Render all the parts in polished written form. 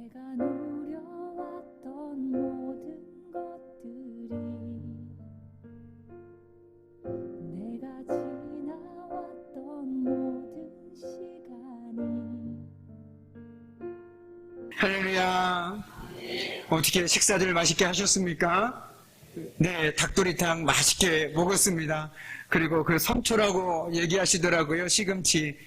내가 누려왔던 모든 것들이 내가 지나왔던 모든 시간이 할렐루야. 어떻게 식사들 맛있게 하셨습니까? 네, 닭도리탕 맛있게 먹었습니다. 그리고 그 선초라고 얘기하시더라고요. 시금치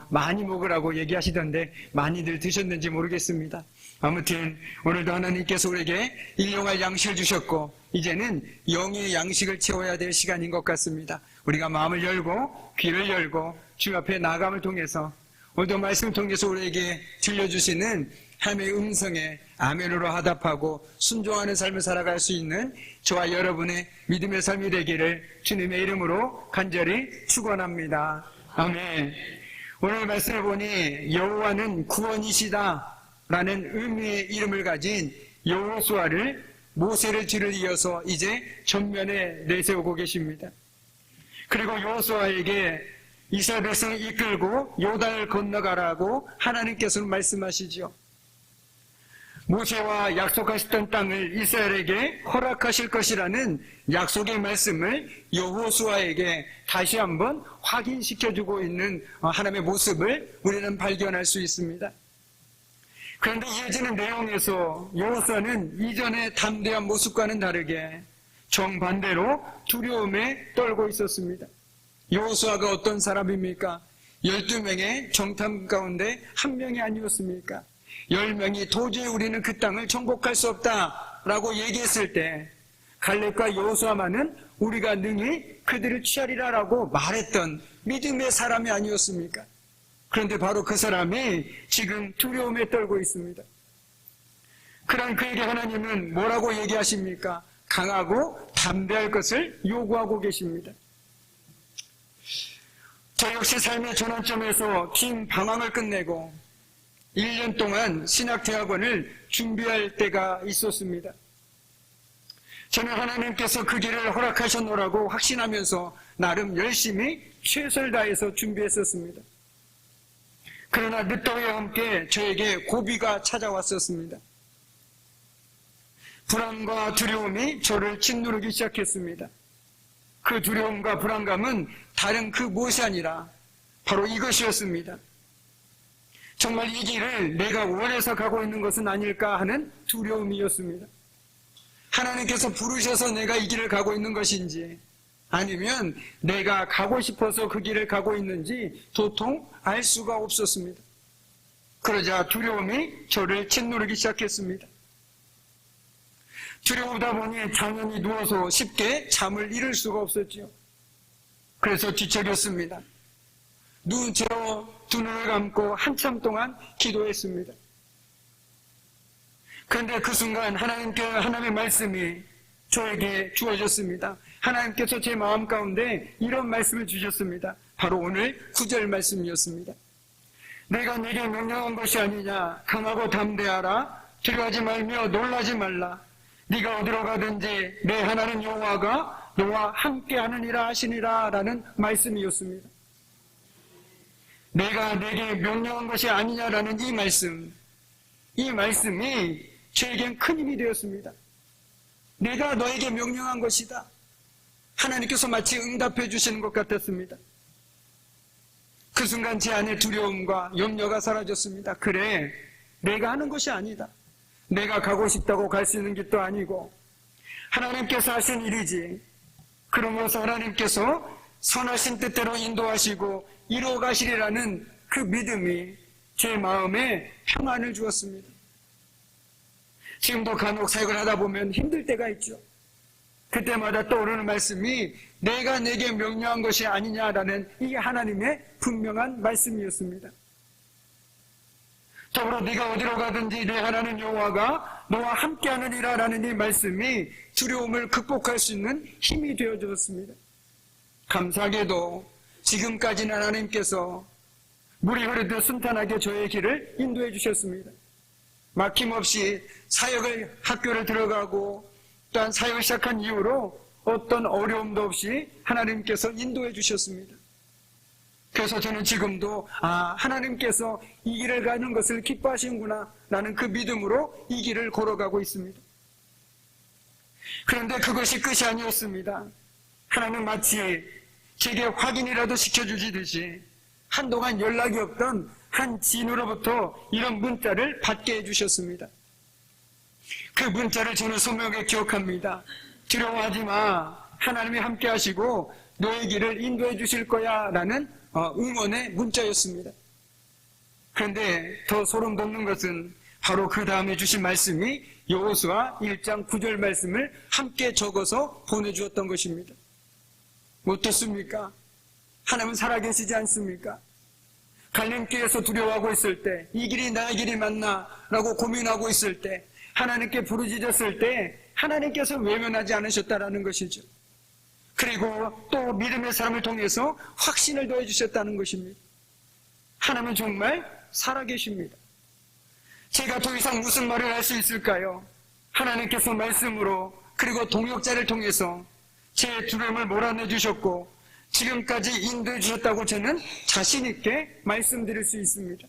많이 먹으라고 얘기하시던데 많이들 드셨는지 모르겠습니다. 아무튼 오늘도 하나님께서 우리에게 일용할 양식을 주셨고 이제는 영의 양식을 채워야 될 시간인 것 같습니다. 우리가 마음을 열고 귀를 열고 주 앞에 나아감을 통해서 오늘도 말씀을 통해서 우리에게 들려주시는 하나님의 음성에 아멘으로 화답하고 순종하는 삶을 살아갈 수 있는 저와 여러분의 믿음의 삶이 되기를 주님의 이름으로 간절히 축원합니다. 아멘. 오늘 말씀을 보니 여호와는 구원이시다 라는 의미의 이름을 가진 여호수아를 모세를 뒤를 이어서 이제 전면에 내세우고 계십니다. 그리고 여호수아에게 이스라엘 백성을 이끌고 요단을 건너가라고 하나님께서는 말씀하시죠. 모세와 약속하셨던 땅을 이스라엘에게 허락하실 것이라는 약속의 말씀을 여호수아에게 다시 한번 확인시켜주고 있는 하나님의 모습을 우리는 발견할 수 있습니다. 그런데 이어지는 내용에서 여호수아는 이전의 담대한 모습과는 다르게 정반대로 두려움에 떨고 있었습니다. 여호수아가 어떤 사람입니까? 12명의 정탐 가운데 한 명이 아니었습니까? 10명이 도저히 우리는 그 땅을 정복할 수 없다라고 얘기했을 때 갈렙과 여호수아만은 우리가 능히 그들을 취하리라라고 말했던 믿음의 사람이 아니었습니까? 그런데 바로 그 사람이 지금 두려움에 떨고 있습니다. 그런 그에게 하나님은 뭐라고 얘기하십니까? 강하고 담대할 것을 요구하고 계십니다. 저 역시 삶의 전환점에서 긴 방황을 끝내고 1년 동안 신학대학원을 준비할 때가 있었습니다. 저는 하나님께서 그 길을 허락하셨노라고 확신하면서 나름 열심히 최선을 다해서 준비했었습니다. 그러나 늦더위와 함께 저에게 고비가 찾아왔었습니다. 불안과 두려움이 저를 짓누르기 시작했습니다. 그 두려움과 불안감은 다른 그 무엇이 아니라 바로 이것이었습니다. 정말 이 길을 내가 원해서 가고 있는 것은 아닐까 하는 두려움이었습니다. 하나님께서 부르셔서 내가 이 길을 가고 있는 것인지 아니면 내가 가고 싶어서 그 길을 가고 있는지 도통 알 수가 없었습니다. 그러자 두려움이 저를 짓누르기 시작했습니다. 두려우다 보니 당연히 누워서 쉽게 잠을 이룰 수가 없었죠. 그래서 뒤척였습니다. 눈 채워 두 눈을 감고 한참 동안 기도했습니다. 그런데 그 순간 하나님의 말씀이 저에게 주어졌습니다. 하나님께서 제 마음 가운데 이런 말씀을 주셨습니다. 바로 오늘 9절 말씀이었습니다. 내가 네게 명령한 것이 아니냐. 강하고 담대하라. 두려워하지 말며 놀라지 말라. 네가 어디로 가든지 내 하나님 여호와가 너와 함께하느니라 하시니라 라는 말씀이었습니다. 내가 내게 명령한 것이 아니냐라는 이 말씀이 저에겐 큰 힘이 되었습니다. 내가 너에게 명령한 것이다. 하나님께서 마치 응답해 주시는 것 같았습니다. 그 순간 제 안에 두려움과 염려가 사라졌습니다. 그래, 내가 하는 것이 아니다. 내가 가고 싶다고 갈 수 있는 길도 아니고 하나님께서 하신 일이지. 그러면서 하나님께서 선하신 뜻대로 인도하시고 이루어 가시리라는 그 믿음이 제 마음에 평안을 주었습니다. 지금도 간혹 사역을 하다 보면 힘들 때가 있죠. 그때마다 떠오르는 말씀이 내가 내게 명령한 것이 아니냐라는 이 하나님의 분명한 말씀이었습니다. 더불어 네가 어디로 가든지 내 하나님 여호와가 너와 함께하느니라 라는 이 말씀이 두려움을 극복할 수 있는 힘이 되어주었습니다. 감사하게도 지금까지는 하나님께서 물이 흐르듯 순탄하게 저의 길을 인도해 주셨습니다. 막힘없이 학교를 들어가고 또한 사역을 시작한 이후로 어떤 어려움도 없이 하나님께서 인도해 주셨습니다. 그래서 저는 지금도 하나님께서 이 길을 가는 것을 기뻐하시는구나 라는 그 믿음으로 이 길을 걸어가고 있습니다. 그런데 그것이 끝이 아니었습니다. 하나님은 마치 제게 확인이라도 시켜주시듯이 한동안 연락이 없던 한 지인으로부터 이런 문자를 받게 해주셨습니다. 그 문자를 저는 선명하게 기억합니다. 두려워하지 마. 하나님이 함께 하시고 너의 길을 인도해 주실 거야 라는 응원의 문자였습니다. 그런데 더 소름 돋는 것은 바로 그 다음에 주신 말씀이 여호수아 1장 9절 말씀을 함께 적어서 보내주었던 것입니다. 어떻습니까? 하나님은 살아계시지 않습니까? 갈림길에서 두려워하고 있을 때, 이 길이 나의 길이 맞나? 라고 고민하고 있을 때, 하나님께 부르짖었을 때 하나님께서 외면하지 않으셨다라는 것이죠. 그리고 또 믿음의 사람을 통해서 확신을 더해주셨다는 것입니다. 하나님은 정말 살아계십니다. 제가 더 이상 무슨 말을 할 수 있을까요? 하나님께서 말씀으로 그리고 동역자를 통해서 제 두려움을 몰아내주셨고 지금까지 인도해 주셨다고 저는 자신 있게 말씀드릴 수 있습니다.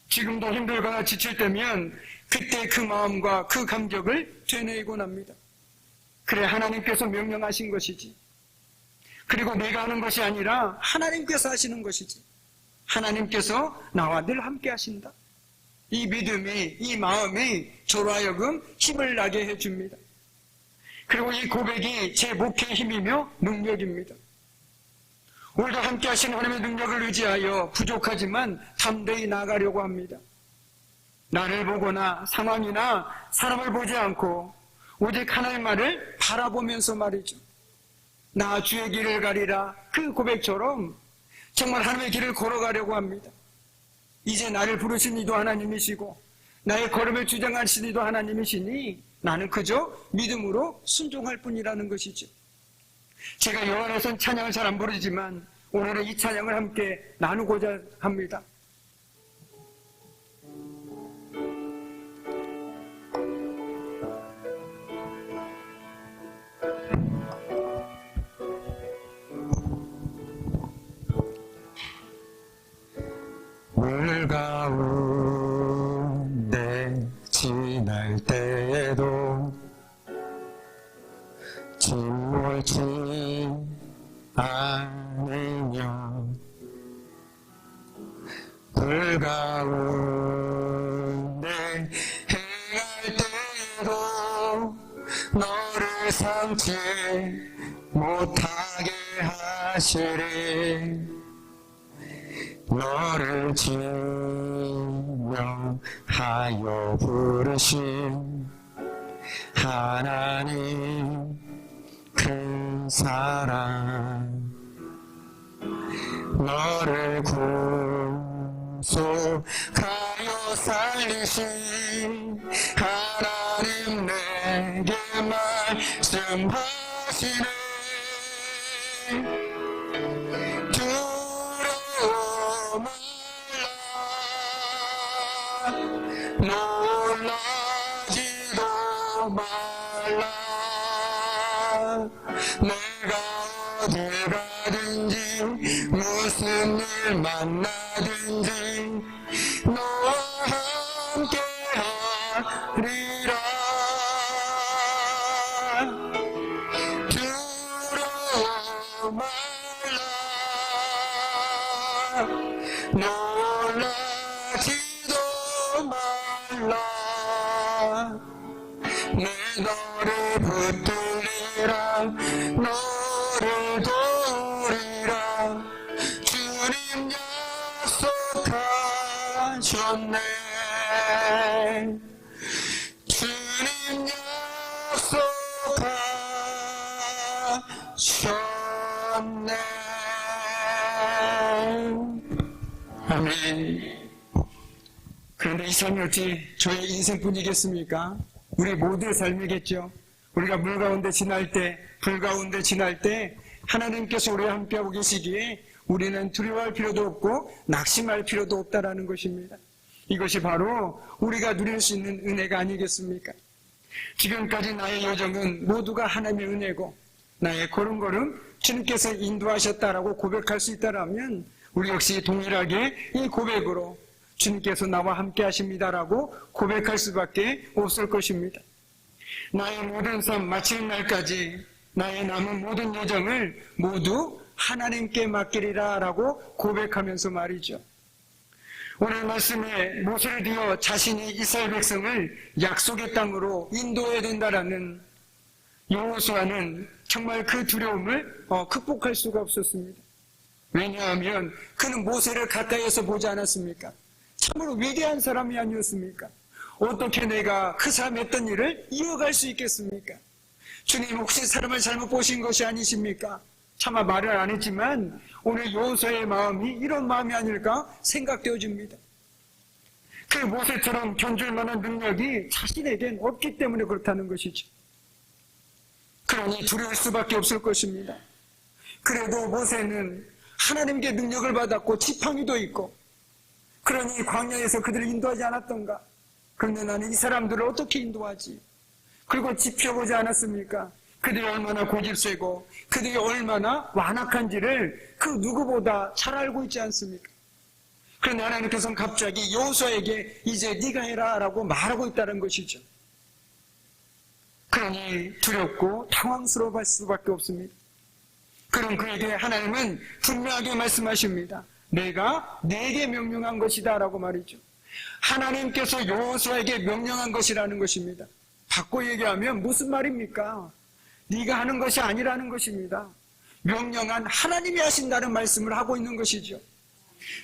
지금도 힘들거나 지칠 때면 그때 그 마음과 그 감격을 되뇌이곤 합니다. 그래, 하나님께서 명령하신 것이지. 그리고 내가 하는 것이 아니라 하나님께서 하시는 것이지. 하나님께서 나와 늘 함께 하신다. 이 믿음이, 이 마음이 저로 하여금 힘을 나게 해줍니다. 그리고 이 고백이 제 목회의 힘이며 능력입니다. 오늘도 함께 하신 하나님의 능력을 의지하여 부족하지만 담대히 나가려고 합니다. 나를 보거나 상황이나 사람을 보지 않고 오직 하나님의 말을 바라보면서 말이죠. 나 주의 길을 가리라, 그 고백처럼 정말 하나님의 길을 걸어가려고 합니다. 이제 나를 부르신 이도 하나님이시고 나의 걸음을 주장하신 이도 하나님이시니 나는 그저 믿음으로 순종할 뿐이라는 것이죠. 제가 요한에선 찬양을 잘 안 부르지만 오늘은 이 찬양을 함께 나누고자 합니다. 물 가운데 지날 때에도 침몰치 않으며 물 가운데 행할 때에도 너를 삼지 못하게 하시리. 너를 증명하여 부르신 하나님 그 사랑, 너를 구속하여 살리신 하나님 내게 말씀하시네. 놀라지도 말라. 내가 어딜 가든지 무슨 일 만나든지 너와 함께 하리라. 두려워 말라. 놀라지도 말라. 내 너를 붙들리라. 너를 도우리라. 주님 약속하셨네. 주님 약속하셨네. 아멘. 그런데 이 삶이 어찌 저의 인생뿐이겠습니까? 우리 모두의 삶이겠죠. 우리가 물 가운데 지날 때, 불 가운데 지날 때 하나님께서 우리와 함께하고 계시기에 우리는 두려워할 필요도 없고 낙심할 필요도 없다라는 것입니다. 이것이 바로 우리가 누릴 수 있는 은혜가 아니겠습니까? 지금까지 나의 여정은 모두가 하나님의 은혜고 나의 걸음걸음 주님께서 인도하셨다라고 고백할 수 있다라면 우리 역시 동일하게 이 고백으로 주님께서 나와 함께 하십니다라고 고백할 수밖에 없을 것입니다. 나의 모든 삶 마치는 날까지 나의 남은 모든 여정을 모두 하나님께 맡기리라 라고 고백하면서 말이죠. 오늘 말씀에 모세를 뒤어 자신이 이스라엘 백성을 약속의 땅으로 인도해야 된다라는 여호수아는 정말 그 두려움을 극복할 수가 없었습니다. 왜냐하면 그는 모세를 가까이에서 보지 않았습니까? 참으로 위대한 사람이 아니었습니까? 어떻게 내가 그 사람이 했던 일을 이어갈 수 있겠습니까? 주님 혹시 사람을 잘못 보신 것이 아니십니까? 차마 말을 안 했지만 오늘 여호수아의 마음이 이런 마음이 아닐까 생각되어집니다. 그 모세처럼 견줄 만한 능력이 자신에겐 없기 때문에 그렇다는 것이죠. 그러니 두려울 수밖에 없을 것입니다. 그래도 모세는 하나님께 능력을 받았고 지팡이도 있고 그러니 광야에서 그들을 인도하지 않았던가? 그런데 나는 이 사람들을 어떻게 인도하지? 그리고 지켜보지 않았습니까? 그들이 얼마나 고집세고 그들이 얼마나 완악한지를 그 누구보다 잘 알고 있지 않습니까? 그런데 하나님께서는 갑자기 여호수아에게 이제 네가 해라 라고 말하고 있다는 것이죠. 그러니 두렵고 당황스러워할 수밖에 없습니다. 그럼 그에게 하나님은 분명하게 말씀하십니다. 내가 네게 명령한 것이다 라고 말이죠. 하나님께서 여호수아에게 명령한 것이라는 것입니다. 바꿔 얘기하면 무슨 말입니까? 네가 하는 것이 아니라는 것입니다. 명령한 하나님이 하신다는 말씀을 하고 있는 것이죠.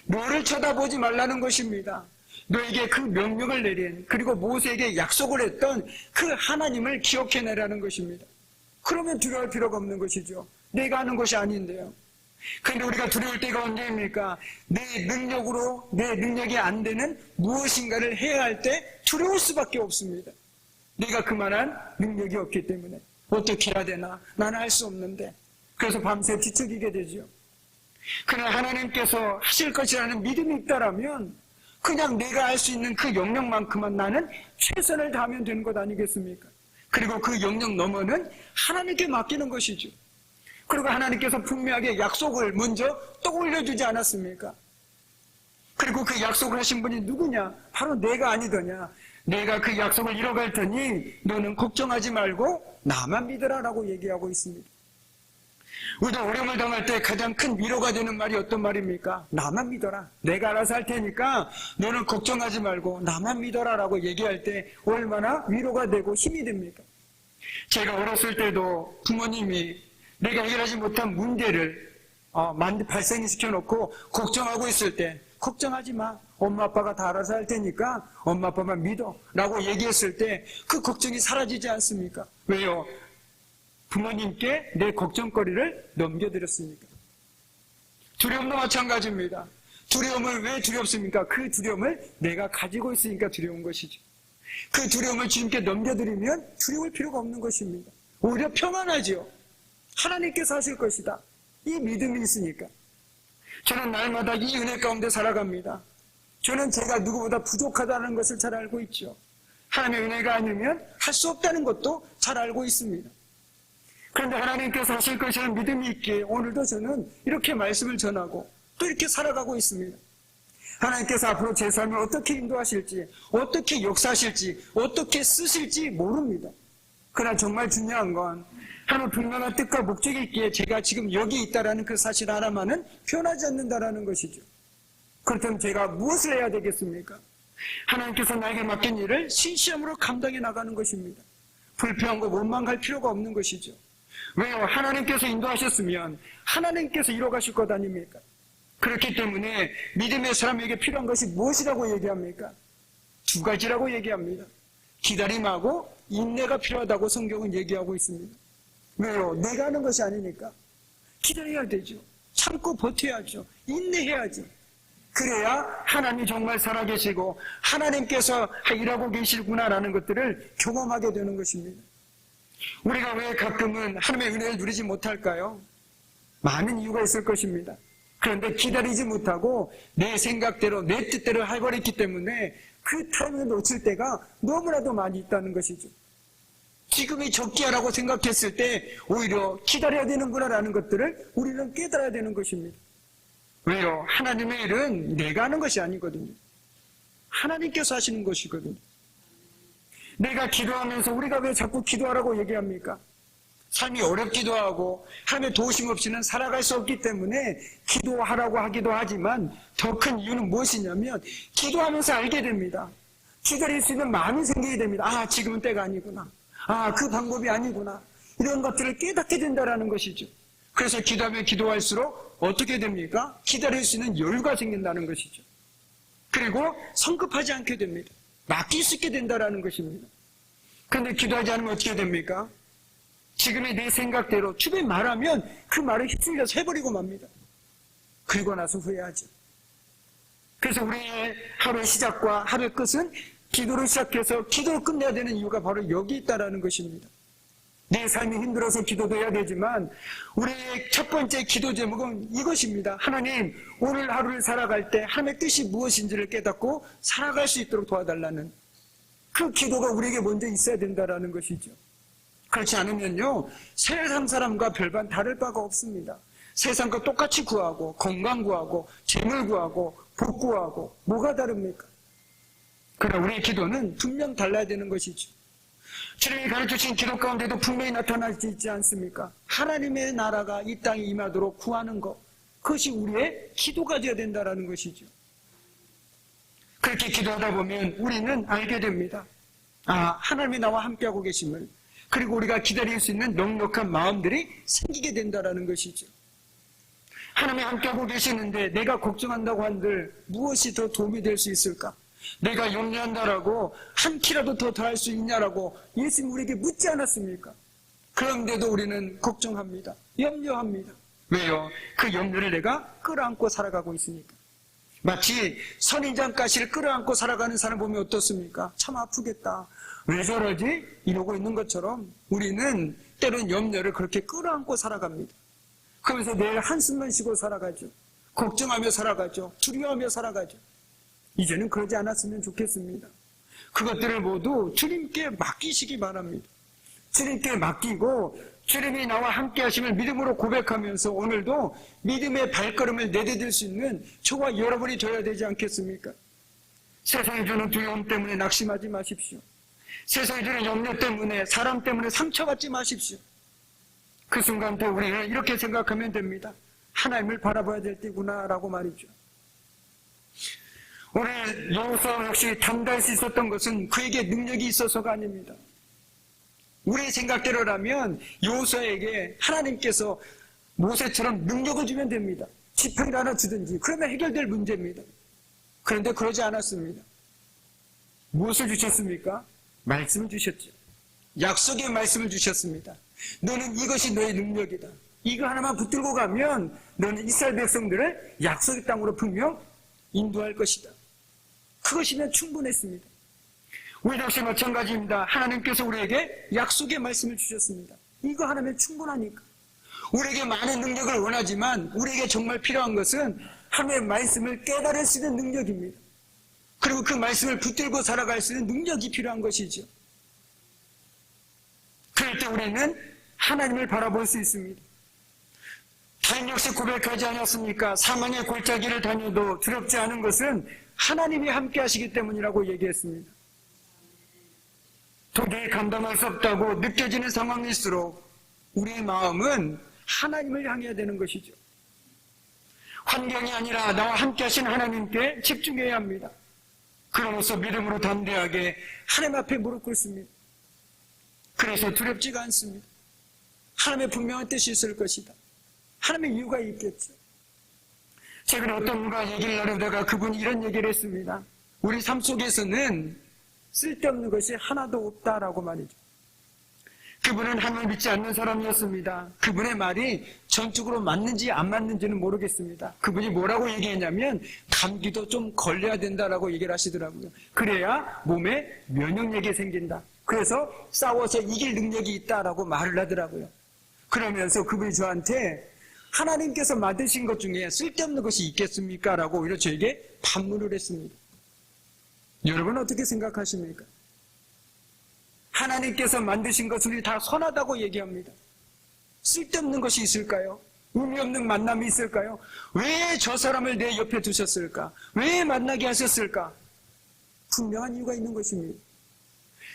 너를 쳐다보지 말라는 것입니다. 너에게 그 명령을 내린 그리고 모세에게 약속을 했던 그 하나님을 기억해내라는 것입니다. 그러면 두려울 필요가 없는 것이죠. 내가 하는 것이 아닌데요. 그런데 우리가 두려울 때가 언제입니까? 내 능력으로 내 능력이 안 되는 무엇인가를 해야 할 때 두려울 수밖에 없습니다. 내가 그만한 능력이 없기 때문에 어떻게 해야 되나? 나는 할 수 없는데. 그래서 밤새 뒤척이게 되죠. 그러나 하나님께서 하실 것이라는 믿음이 있다라면 그냥 내가 할 수 있는 그 영역만큼만 나는 최선을 다하면 되는 것 아니겠습니까? 그리고 그 영역 너머는 하나님께 맡기는 것이죠. 그리고 하나님께서 분명하게 약속을 먼저 떠올려주지 않았습니까? 그리고 그 약속을 하신 분이 누구냐? 바로 내가 아니더냐? 내가 그 약속을 이뤄갈 테니 너는 걱정하지 말고 나만 믿으라라고 얘기하고 있습니다. 우리가 어려움을 당할 때 가장 큰 위로가 되는 말이 어떤 말입니까? 나만 믿어라. 내가 알아서 할 테니까 너는 걱정하지 말고 나만 믿어라라고 얘기할 때 얼마나 위로가 되고 힘이 됩니까? 제가 어렸을 때도 부모님이 내가 해결하지 못한 문제를 발생시켜 놓고 걱정하고 있을 때 걱정하지 마. 엄마 아빠가 다 알아서 할 테니까 엄마 아빠만 믿어 라고 얘기했을 때 그 걱정이 사라지지 않습니까? 왜요? 부모님께 내 걱정거리를 넘겨드렸으니까. 두려움도 마찬가지입니다. 두려움을 왜 두렵습니까? 그 두려움을 내가 가지고 있으니까 두려운 것이죠. 그 두려움을 주님께 넘겨드리면 두려울 필요가 없는 것입니다. 오히려 평안하죠. 하나님께서 하실 것이다. 이 믿음이 있으니까. 저는 날마다 이 은혜 가운데 살아갑니다. 저는 제가 누구보다 부족하다는 것을 잘 알고 있죠. 하나님의 은혜가 아니면 할 수 없다는 것도 잘 알고 있습니다. 그런데 하나님께서 하실 것이라는 믿음이 있기에 오늘도 저는 이렇게 말씀을 전하고 또 이렇게 살아가고 있습니다. 하나님께서 앞으로 제 삶을 어떻게 인도하실지, 어떻게 역사하실지, 어떻게 쓰실지 모릅니다. 그러나 정말 중요한 건 하나님 분명한 뜻과 목적이 있기에 제가 지금 여기 있다라는 그 사실 하나만은 변하지 않는다라는 것이죠. 그렇다면 제가 무엇을 해야 되겠습니까? 하나님께서 나에게 맡긴 일을 신시함으로 감당해 나가는 것입니다. 불평하고 원망할 필요가 없는 것이죠. 왜요? 하나님께서 인도하셨으면 하나님께서 이뤄가실 것 아닙니까? 그렇기 때문에 믿음의 사람에게 필요한 것이 무엇이라고 얘기합니까? 두 가지라고 얘기합니다. 기다림하고 인내가 필요하다고 성경은 얘기하고 있습니다. 왜요? 내가 하는 것이 아니니까 기다려야 되죠. 참고 버텨야죠. 인내해야지. 그래야 하나님이 정말 살아계시고 하나님께서 일하고 계시구나라는 것들을 경험하게 되는 것입니다. 우리가 왜 가끔은 하나님의 은혜를 누리지 못할까요? 많은 이유가 있을 것입니다. 그런데 기다리지 못하고 내 생각대로 내 뜻대로 해버렸기 때문에 그 타이밍을 놓칠 때가 너무나도 많이 있다는 것이죠. 지금이 적기야라고 생각했을 때 오히려 기다려야 되는구나라는 것들을 우리는 깨달아야 되는 것입니다. 왜요? 하나님의 일은 내가 하는 것이 아니거든요. 하나님께서 하시는 것이거든요. 내가 기도하면서 우리가 왜 자꾸 기도하라고 얘기합니까? 삶이 어렵기도 하고 하나님의 도우심 없이는 살아갈 수 없기 때문에 기도하라고 하기도 하지만 더 큰 이유는 무엇이냐면 기도하면서 알게 됩니다. 기다릴 수 있는 마음이 생기게 됩니다. 아, 지금은 때가 아니구나. 아, 그 방법이 아니구나. 이런 것들을 깨닫게 된다는 것이죠. 그래서 기도하면 기도할수록 어떻게 됩니까? 기다릴 수 있는 여유가 생긴다는 것이죠. 그리고 성급하지 않게 됩니다. 맡길 수 있게 된다는 것입니다. 그런데 기도하지 않으면 어떻게 됩니까? 지금의 내 생각대로 주변에 말하면 그 말을 휩쓸려서 해버리고 맙니다. 그리고 나서 후회하죠. 그래서 우리의 하루의 시작과 하루의 끝은 기도를 시작해서 기도를 끝내야 되는 이유가 바로 여기 있다는 것입니다. 내 삶이 힘들어서 기도도 해야 되지만 우리의 첫 번째 기도 제목은 이것입니다. 하나님, 오늘 하루를 살아갈 때 하나님의 뜻이 무엇인지를 깨닫고 살아갈 수 있도록 도와달라는 그 기도가 우리에게 먼저 있어야 된다는 것이죠. 그렇지 않으면요, 세상 사람과 별반 다를 바가 없습니다. 세상과 똑같이 구하고 건강 구하고 재물 구하고 복 구하고 뭐가 다릅니까? 그러나 우리의 기도는 분명 달라야 되는 것이죠. 주님이 가르쳐주신 기도 가운데도 분명히 나타나지 있지 않습니까? 하나님의 나라가 이 땅에 임하도록 구하는 것, 그것이 우리의 기도가 되어야 된다는 것이죠. 그렇게 기도하다 보면 우리는 알게 됩니다. 아, 하나님이 나와 함께하고 계심을, 그리고 우리가 기다릴 수 있는 넉넉한 마음들이 생기게 된다는 것이죠. 하나님이 함께하고 계시는데 내가 걱정한다고 한들 무엇이 더 도움이 될 수 있을까? 내가 염려한다라고 한 키라도 더 더할 수 있냐라고 예수님 우리에게 묻지 않았습니까? 그런데도 우리는 걱정합니다. 염려합니다. 왜요? 그 염려를 내가 끌어안고 살아가고 있으니까. 마치 선인장 가시를 끌어안고 살아가는 사람 보면 어떻습니까? 참 아프겠다. 왜 저러지? 이러고 있는 것처럼 우리는 때론 염려를 그렇게 끌어안고 살아갑니다. 그러면서 매일 한숨만 쉬고 살아가죠. 걱정하며 살아가죠. 두려워하며 살아가죠. 이제는 그러지 않았으면 좋겠습니다. 그것들을 모두 주님께 맡기시기 바랍니다. 주님께 맡기고 주님이 나와 함께 하심을 믿음으로 고백하면서 오늘도 믿음의 발걸음을 내디딜 수 있는 저와 여러분이 되어야 되지 않겠습니까? 세상이 주는 두려움 때문에 낙심하지 마십시오. 세상이 주는 염려 때문에, 사람 때문에 상처받지 마십시오. 그 순간부터 우리는 이렇게 생각하면 됩니다. 하나님을 바라봐야 될 때구나 라고 말이죠. 오늘 여호수아 역시 담대할 수 있었던 것은 그에게 능력이 있어서가 아닙니다. 우리의 생각대로라면 여호수아에게 하나님께서 모세처럼 능력을 주면 됩니다. 지팡이를 하나 주든지 그러면 해결될 문제입니다. 그런데 그러지 않았습니다. 무엇을 주셨습니까? 말씀을 주셨죠. 약속의 말씀을 주셨습니다. 너는 이것이 너의 능력이다. 이거 하나만 붙들고 가면 너는 이스라엘 백성들을 약속의 땅으로 분명 인도할 것이다. 그것이면 충분했습니다. 우리 역시 마찬가지입니다. 하나님께서 우리에게 약속의 말씀을 주셨습니다. 이거 하나면 충분하니까. 우리에게 많은 능력을 원하지만 우리에게 정말 필요한 것은 하나님의 말씀을 깨달을 수 있는 능력입니다. 그리고 그 말씀을 붙들고 살아갈 수 있는 능력이 필요한 것이죠. 그럴 때 우리는 하나님을 바라볼 수 있습니다. 다인 역시 고백하지 않았습니까? 사망의 골짜기를 다녀도 두렵지 않은 것은 하나님이 함께 하시기 때문이라고 얘기했습니다. 도저히 감당할 수 없다고 느껴지는 상황일수록 우리의 마음은 하나님을 향해야 되는 것이죠. 환경이 아니라 나와 함께 하신 하나님께 집중해야 합니다. 그러면서 믿음으로 담대하게 하나님 앞에 무릎 꿇습니다. 그래서 두렵지가 않습니다. 하나님의 분명한 뜻이 있을 것이다. 하나님의 이유가 있겠죠. 최근에 어떤 분과 얘기를 나누다가 그분이 이런 얘기를 했습니다. 우리 삶 속에서는 쓸데없는 것이 하나도 없다라고 말이죠. 그분은 하나님을 믿지 않는 사람이었습니다. 그분의 말이 전적으로 맞는지 안 맞는지는 모르겠습니다. 그분이 뭐라고 얘기했냐면 감기도 좀 걸려야 된다라고 얘기를 하시더라고요. 그래야 몸에 면역력이 생긴다. 그래서 싸워서 이길 능력이 있다라고 말을 하더라고요. 그러면서 그분이 저한테 하나님께서 만드신 것 중에 쓸데없는 것이 있겠습니까? 라고 오히려 저에게 반문을 했습니다. 여러분 어떻게 생각하십니까? 하나님께서 만드신 것을 다 선하다고 얘기합니다. 쓸데없는 것이 있을까요? 의미 없는 만남이 있을까요? 왜 저 사람을 내 옆에 두셨을까? 왜 만나게 하셨을까? 분명한 이유가 있는 것입니다.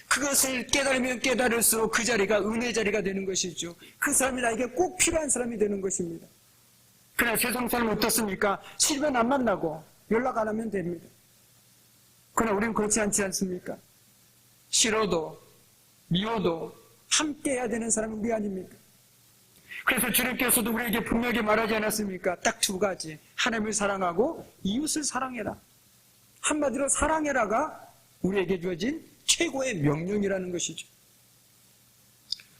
그것을 깨달으면 깨달을수록 그 자리가 은혜 자리가 되는 것이죠. 그 사람이 나에게 꼭 필요한 사람이 되는 것입니다. 그러나 세상 사람 어떻습니까? 싫으면 안 만나고 연락 안 하면 됩니다. 그러나 우리는 그렇지 않지 않습니까? 싫어도 미워도 함께 해야 되는 사람은 우리 아닙니까? 그래서 주님께서도 우리에게 분명하게 말하지 않았습니까? 딱 두 가지. 하나님을 사랑하고 이웃을 사랑해라. 한마디로 사랑해라가 우리에게 주어진 최고의 명령이라는 것이죠.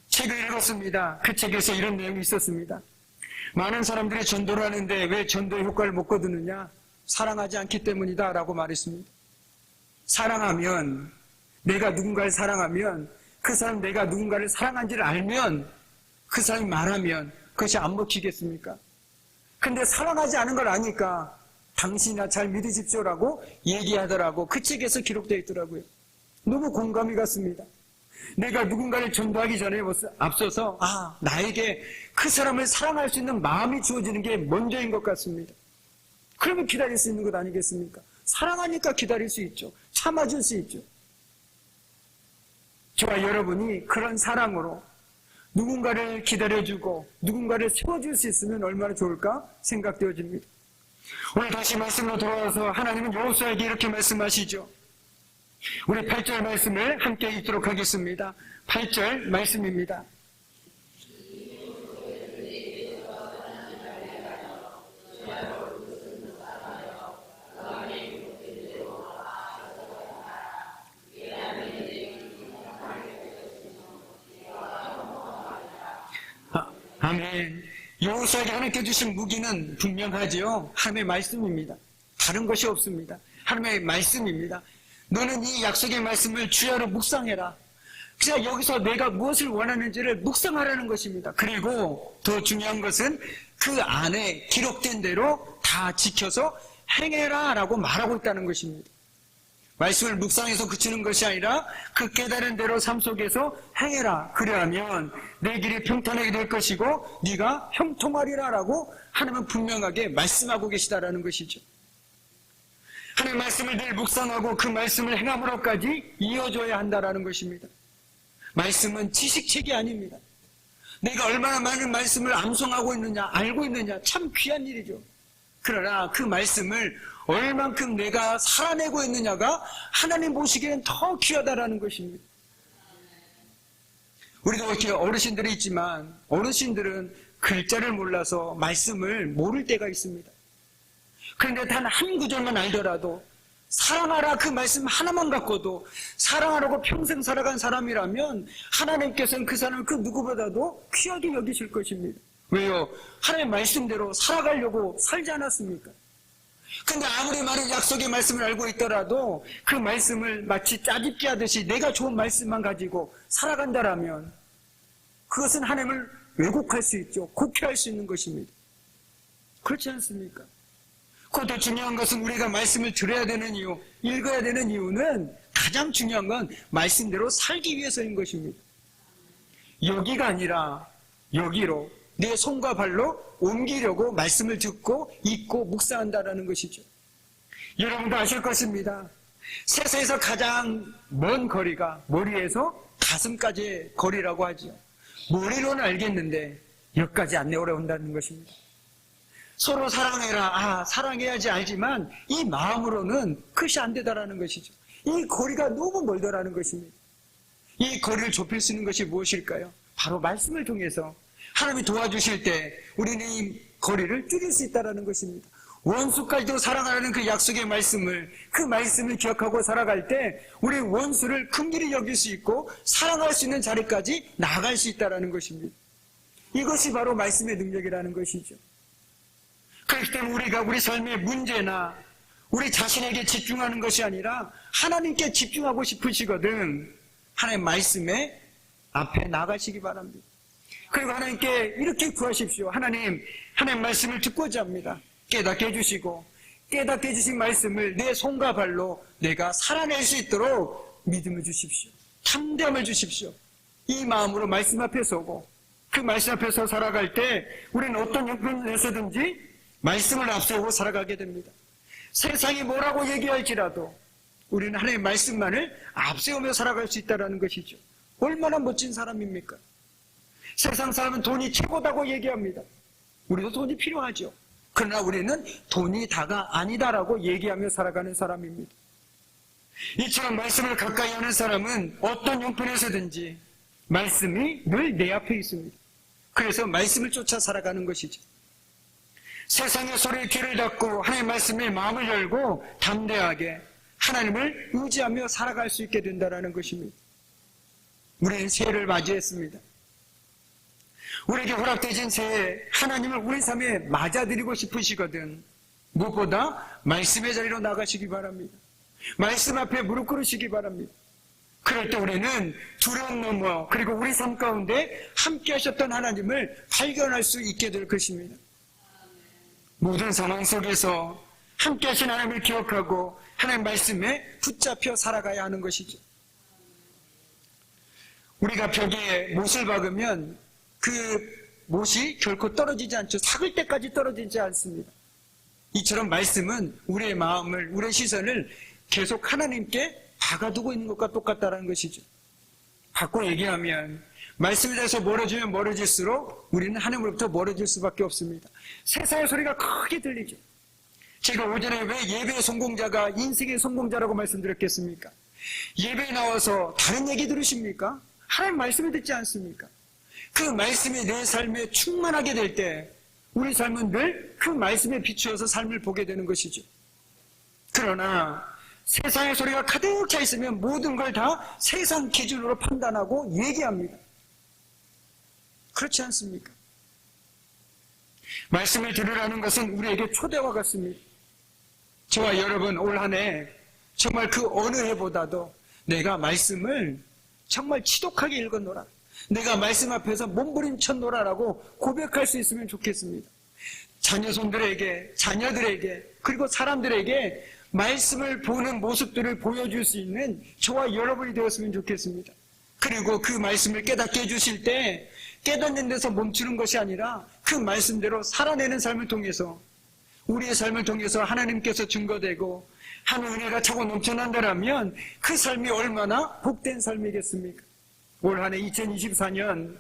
책을 읽었습니다. 그 책에서 이런 내용이 있었습니다. 많은 사람들이 전도를 하는데 왜 전도의 효과를 못 거두느냐? 사랑하지 않기 때문이다 라고 말했습니다. 사랑하면, 내가 누군가를 사랑하면, 그 사람 내가 누군가를 사랑한지를 알면 그 사람이 말하면 그것이 안 먹히겠습니까? 근데 사랑하지 않은 걸 아니까 당신이나 잘 믿으십시오라고 얘기하더라고. 그 책에서 기록되어 있더라고요. 너무 공감이 갔습니다. 내가 누군가를 전도하기 전에 앞서서 나에게 그 사람을 사랑할 수 있는 마음이 주어지는 게 먼저인 것 같습니다. 그러면 기다릴 수 있는 것 아니겠습니까? 사랑하니까 기다릴 수 있죠. 참아줄 수 있죠. 저와 여러분이 그런 사랑으로 누군가를 기다려주고 누군가를 세워줄 수 있으면 얼마나 좋을까 생각되어집니다. 오늘 다시 말씀으로 돌아와서 하나님은 여호수아에게 이렇게 말씀하시죠. 우리 8절 말씀을 함께 읽도록 하겠습니다. 8절 말씀입니다. 아멘. 여호수아에게 하나님께 주신 무기는 분명하지요. 하나님의 말씀입니다. 다른 것이 없습니다. 하나님의 말씀입니다. 너는 이 약속의 말씀을 주야로 묵상해라. 그냥 여기서 내가 무엇을 원하는지를 묵상하라는 것입니다. 그리고 더 중요한 것은 그 안에 기록된 대로 다 지켜서 행해라 라고 말하고 있다는 것입니다. 말씀을 묵상해서 그치는 것이 아니라 그 깨달은 대로 삶 속에서 행해라. 그러하면 내 길이 평탄하게 될 것이고 네가 형통하리라 라고 하나님은 분명하게 말씀하고 계시다라는 것이죠. 하나님의 말씀을 늘 묵상하고 그 말씀을 행함으로까지 이어져야 한다라는 것입니다. 말씀은 지식책이 아닙니다. 내가 얼마나 많은 말씀을 암송하고 있느냐, 알고 있느냐, 참 귀한 일이죠. 그러나 그 말씀을 얼만큼 내가 살아내고 있느냐가 하나님 보시기에는 더 귀하다라는 것입니다. 우리도 이렇게 어르신들이 있지만 어르신들은 글자를 몰라서 말씀을 모를 때가 있습니다. 그런데 단 한 구절만 알더라도 사랑하라 그 말씀 하나만 갖고도 사랑하라고 평생 살아간 사람이라면 하나님께서는 그 사람을 그 누구보다도 귀하게 여기실 것입니다. 왜요? 하나님의 말씀대로 살아가려고 살지 않았습니까? 근데 아무리 많은 약속의 말씀을 알고 있더라도 그 말씀을 마치 짜깁기 하듯이 내가 좋은 말씀만 가지고 살아간다라면 그것은 하나님을 왜곡할 수 있죠. 곡해할 수 있는 것입니다. 그렇지 않습니까? 그것도 중요한 것은 우리가 말씀을 들어야 되는 이유, 읽어야 되는 이유는 가장 중요한 건 말씀대로 살기 위해서인 것입니다. 여기가 아니라 여기로 내 손과 발로 옮기려고 말씀을 듣고 읽고 묵상한다라는 것이죠. 여러분도 아실 것입니다. 세상에서 가장 먼 거리가 머리에서 가슴까지의 거리라고 하죠. 머리로는 알겠는데 여기까지 안 내려온다는 것입니다. 서로 사랑해라. 사랑해야지 알지만 이 마음으로는 그것이 안 되다라는 것이죠. 이 거리가 너무 멀더라는 것입니다. 이 거리를 좁힐 수 있는 것이 무엇일까요? 바로 말씀을 통해서 하나님이 도와주실 때 우리는 이 거리를 줄일 수 있다는 것입니다. 원수까지도 사랑하라는 그 약속의 말씀을, 그 말씀을 기억하고 살아갈 때 우리 원수를 긍휼히 여길 수 있고 사랑할 수 있는 자리까지 나아갈 수 있다는 것입니다. 이것이 바로 말씀의 능력이라는 것이죠. 그렇기 때문에 우리가 우리 삶의 문제나 우리 자신에게 집중하는 것이 아니라 하나님께 집중하고 싶으시거든 하나님의 말씀에 앞에 나가시기 바랍니다. 그리고 하나님께 이렇게 구하십시오. 하나님 말씀을 듣고자 합니다. 깨닫게 해주시고 깨닫게 해주신 말씀을 내 손과 발로 내가 살아낼 수 있도록 믿음을 주십시오. 담대함을 주십시오. 이 마음으로 말씀 앞에 서고 그 말씀 앞에서 살아갈 때 우리는 어떤 형편에서든지 말씀을 앞세우고 살아가게 됩니다. 세상이 뭐라고 얘기할지라도 우리는 하나님의 말씀만을 앞세우며 살아갈 수 있다는 것이죠. 얼마나 멋진 사람입니까? 세상 사람은 돈이 최고다고 얘기합니다. 우리도 돈이 필요하죠. 그러나 우리는 돈이 다가 아니다라고 얘기하며 살아가는 사람입니다. 이처럼 말씀을 가까이 하는 사람은 어떤 형편에서든지 말씀이 늘 내 앞에 있습니다. 그래서 말씀을 쫓아 살아가는 것이죠. 세상의 소리에 귀를 닫고 하나님의 말씀에 마음을 열고 담대하게 하나님을 의지하며 살아갈 수 있게 된다는 것입니다. 우리는 새해를 맞이했습니다. 우리에게 허락되신 새해 하나님을 우리 삶에 맞아들이고 싶으시거든 무엇보다 말씀의 자리로 나가시기 바랍니다. 말씀 앞에 무릎 꿇으시기 바랍니다. 그럴 때 우리는 두려움 넘어 그리고 우리 삶 가운데 함께 하셨던 하나님을 발견할 수 있게 될 것입니다. 모든 상황 속에서 함께 하신 하나님을 기억하고 하나님 말씀에 붙잡혀 살아가야 하는 것이죠. 우리가 벽에 못을 박으면 그 못이 결코 떨어지지 않죠. 삭을 때까지 떨어지지 않습니다. 이처럼 말씀은 우리의 마음을, 우리의 시선을 계속 하나님께 박아두고 있는 것과 똑같다는 것이죠. 바꿔 얘기하면 말씀에 대해서 멀어지면 멀어질수록 우리는 하나님으로부터 멀어질 수밖에 없습니다. 세상의 소리가 크게 들리죠. 제가 오전에 왜 예배의 성공자가 인생의 성공자라고 말씀드렸겠습니까? 예배에 나와서 다른 얘기 들으십니까? 하나님 말씀을 듣지 않습니까? 그 말씀이 내 삶에 충만하게 될 때 우리 삶은 늘 그 말씀에 비추어서 삶을 보게 되는 것이죠. 그러나 세상의 소리가 가득 차 있으면 모든 걸 다 세상 기준으로 판단하고 얘기합니다. 그렇지 않습니까? 말씀을 들으라는 것은 우리에게 초대와 같습니다. 저와 여러분 올 한 해 정말 그 어느 해보다도 내가 말씀을 정말 지독하게 읽어노라, 내가 말씀 앞에서 몸부림쳤노라라고 고백할 수 있으면 좋겠습니다. 자녀손들에게, 자녀들에게, 그리고 사람들에게 말씀을 보는 모습들을 보여줄 수 있는 저와 여러분이 되었으면 좋겠습니다. 그리고 그 말씀을 깨닫게 해주실 때 깨닫는 데서 멈추는 것이 아니라 그 말씀대로 살아내는 삶을 통해서, 우리의 삶을 통해서 하나님께서 증거되고 하나님의 은혜가 차고 넘쳐난다면 그 삶이 얼마나 복된 삶이겠습니까? 올 한 해 2024년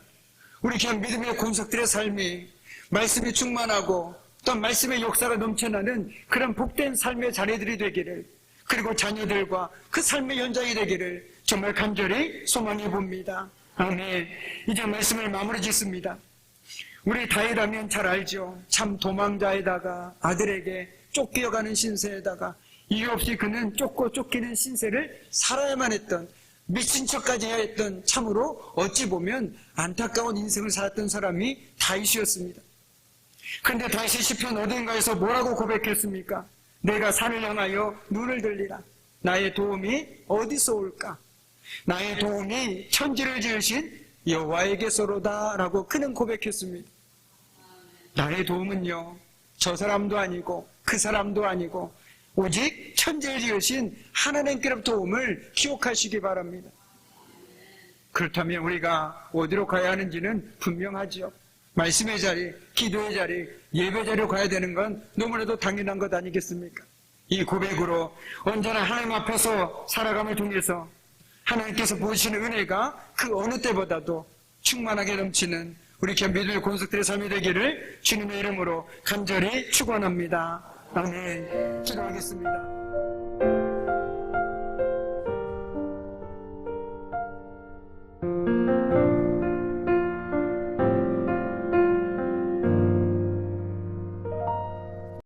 우리 그냥 믿음의 권속들의 삶이 말씀이 충만하고 또 말씀의 역사가 넘쳐나는 그런 복된 삶의 자리들이 되기를, 그리고 자녀들과 그 삶의 현장이 되기를 정말 간절히 소망해 봅니다. 아멘. 이제 말씀을 마무리 짓습니다. 우리 다윗하면 잘 알죠. 참 도망자에다가 아들에게 쫓겨가는 신세에다가 이유 없이 그는 쫓고 쫓기는 신세를 살아야만 했던, 미친 척까지 해야 했던, 참으로 어찌 보면 안타까운 인생을 살았던 사람이 다윗이었습니다. 그런데 다윗이 시편 어딘가에서 뭐라고 고백했습니까? 내가 산을 향하여 눈을 들리라. 나의 도움이 어디서 올까? 나의 도움이 천지를 지으신 여호와에게서로다 라고 그는 고백했습니다. 나의 도움은요, 저 사람도 아니고 그 사람도 아니고 오직 천지를 지으신 하나님께로부터 도움을 기억하시기 바랍니다. 그렇다면 우리가 어디로 가야 하는지는 분명하죠. 말씀의 자리, 기도의 자리, 예배 자리로 가야 되는 건 너무나도 당연한 것 아니겠습니까? 이 고백으로 언제나 하나님 앞에서 살아감을 통해서 하나님께서 보시는 은혜가 그 어느 때보다도 충만하게 넘치는 우리 믿음의 권속들의 삶이 되기를 주님의 이름으로 간절히 축원합니다. 아멘. 기도하겠습니다.